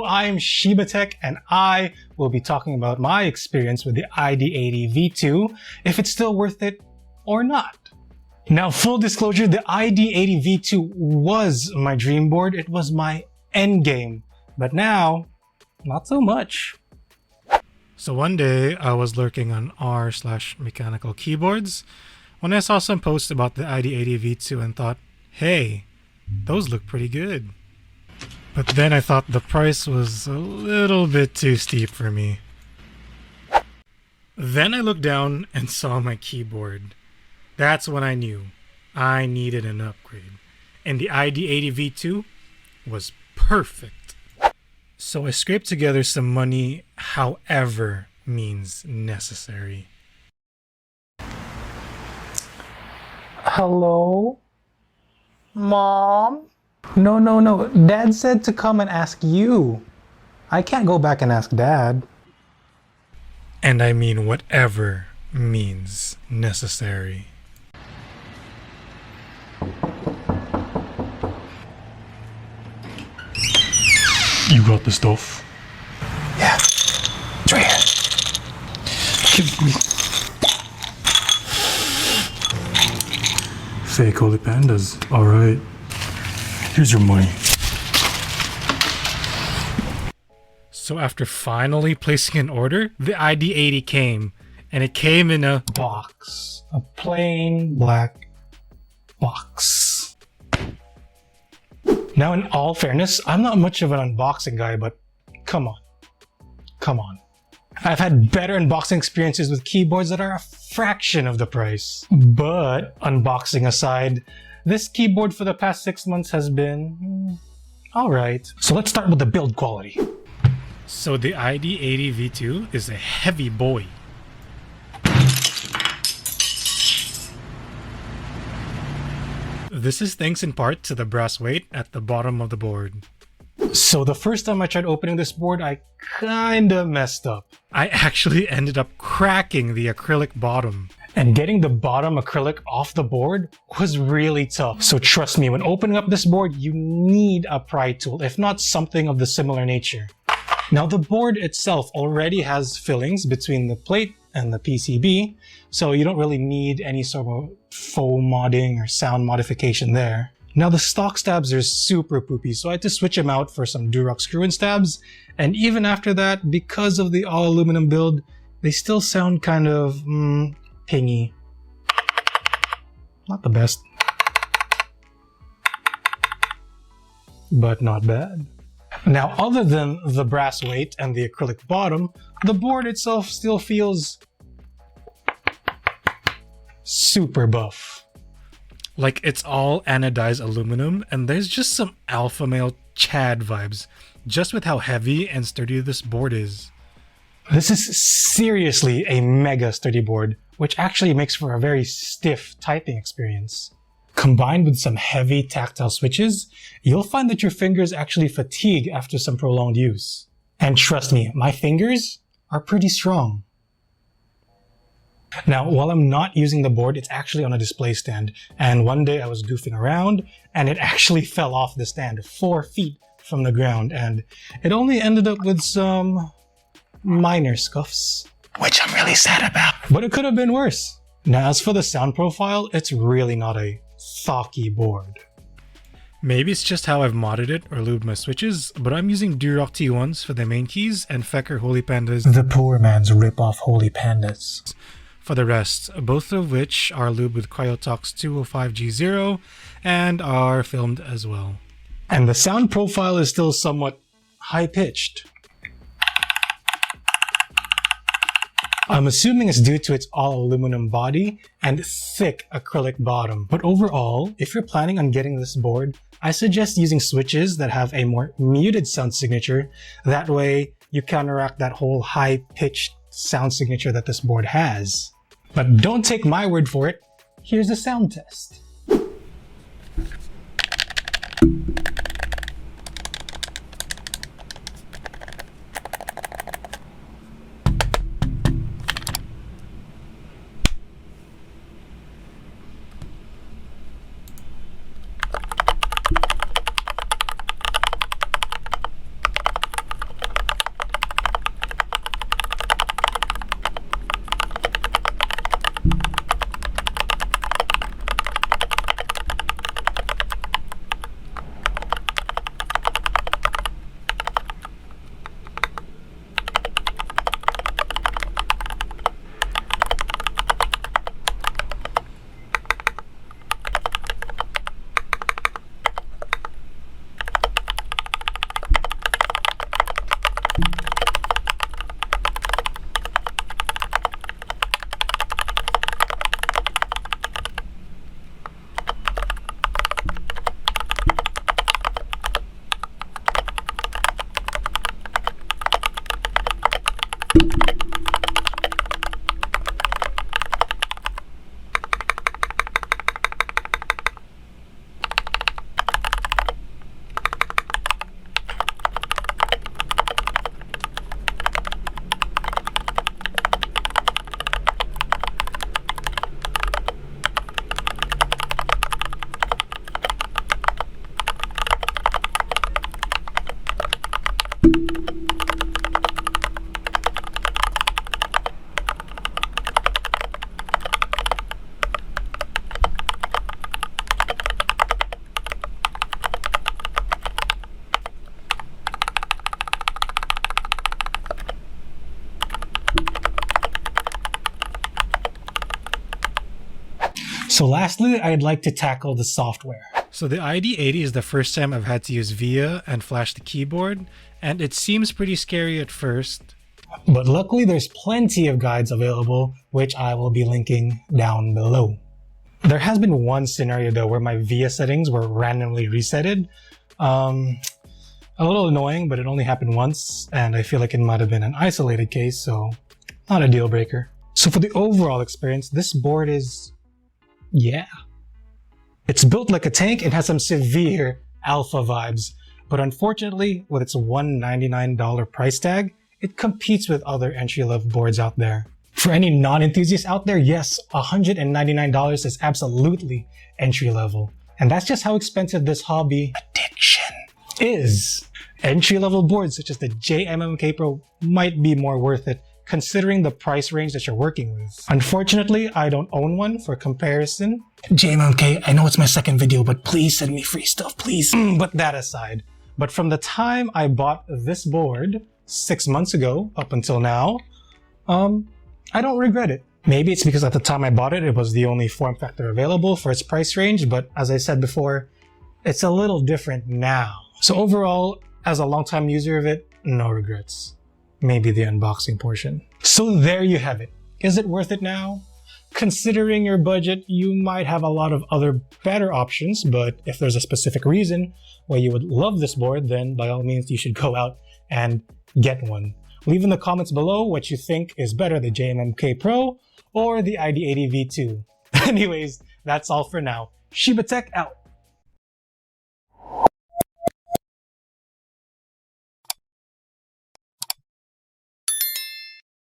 I'm Shiba Tech and I will be talking about my experience with the ID80 V2, if it's still worth it or not. Now, full disclosure, the ID80 V2 was my dream board. It was my end game, but now, not so much. So one day I was lurking on r/mechanical keyboards when I saw some posts about the ID80 V2 and thought, hey, those look pretty good. But then I thought the price was a little bit too steep for me. Then I looked down and saw my keyboard. That's when I knew I needed an upgrade. And the ID80 V2 was perfect. So I scraped together some money, however means necessary. Hello? Mom? No. Dad said to come and ask you. I can't go back and ask Dad. And I mean whatever means necessary. You got the stuff? Yeah. It's right here. Give me. Fake Holy Pandas. Alright. Here's your money. So after finally placing an order, the ID80 came. And it came in a box. A plain black box. Now, in all fairness, I'm not much of an unboxing guy, but come on. Come on. I've had better unboxing experiences with keyboards that are a fraction of the price. But unboxing aside, this keyboard for the past 6 months has been alright. So let's start with the build quality. So the ID80 V2 is a heavy boy. This is thanks in part to the brass weight at the bottom of the board. So the first time I tried opening this board, I kinda messed up. I actually ended up cracking the acrylic bottom. And getting the bottom acrylic off the board was really tough. So trust me, when opening up this board, you need a pry tool, if not something of the similar nature. Now the board itself already has fillings between the plate and the PCB, so you don't really need any sort of faux modding or sound modification there. Now the stock stabs are super poopy, so I had to switch them out for some Durock Screw and stabs, and even after that, because of the all aluminum build, they still sound kind of pingy. Not the best, but not bad. Now, other than the brass weight and the acrylic bottom, the board itself still feels super buff. Like it's all anodized aluminum, and there's just some alpha male Chad vibes, just with how heavy and sturdy this board is. This is seriously a mega sturdy board, which actually makes for a very stiff typing experience. Combined with some heavy tactile switches, you'll find that your fingers actually fatigue after some prolonged use. And trust me, my fingers are pretty strong. Now, while I'm not using the board, it's actually on a display stand. And one day I was goofing around and it actually fell off the stand 4 feet from the ground. And it only ended up with some minor scuffs, which I'm really sad about. But it could have been worse. Now, as for the sound profile, it's really not a thocky board. Maybe it's just how I've modded it or lubed my switches, but I'm using Durock T1s for the main keys and Fekker Holy Pandas, the poor man's rip-off Holy Pandas, for the rest, both of which are lubed with Kryotox 205G0 and are filmed as well. And the sound profile is still somewhat high-pitched. I'm assuming it's due to its all aluminum body and thick acrylic bottom. But overall, if you're planning on getting this board, I suggest using switches that have a more muted sound signature. That way, you counteract that whole high-pitched sound signature that this board has. But don't take my word for it. Here's a sound test. So lastly, I'd like to tackle the software. So the ID80 is the first time I've had to use VIA and flash the keyboard, and it seems pretty scary at first. But luckily there's plenty of guides available, which I will be linking down below. There has been one scenario though where my VIA settings were randomly resetted. A little annoying, but it only happened once, and I feel like it might have been an isolated case, so not a deal breaker. So for the overall experience, this board is, yeah. It's built like a tank and has some severe alpha vibes, but unfortunately, with its $199 price tag, it competes with other entry-level boards out there. For any non-enthusiasts out there, yes, $199 is absolutely entry-level. And that's just how expensive this hobby addiction is. Entry-level boards such as the GMMK Pro might be more worth it considering the price range that you're working with. Unfortunately, I don't own one for comparison. GMMK, I know it's my second video, but please send me free stuff, please. But that aside, but from the time I bought this board 6 months ago up until now, I don't regret it. Maybe it's because at the time I bought it, it was the only form factor available for its price range, but as I said before, it's a little different now. So overall, as a longtime user of it, no regrets. Maybe the unboxing portion. So there you have it. Is it worth it now? Considering your budget, you might have a lot of other better options, but if there's a specific reason why you would love this board, then by all means you should go out and get one. Leave in the comments below what you think is better, the GMMK Pro or the ID80 V2. Anyways, that's all for now. Shiba Tech out.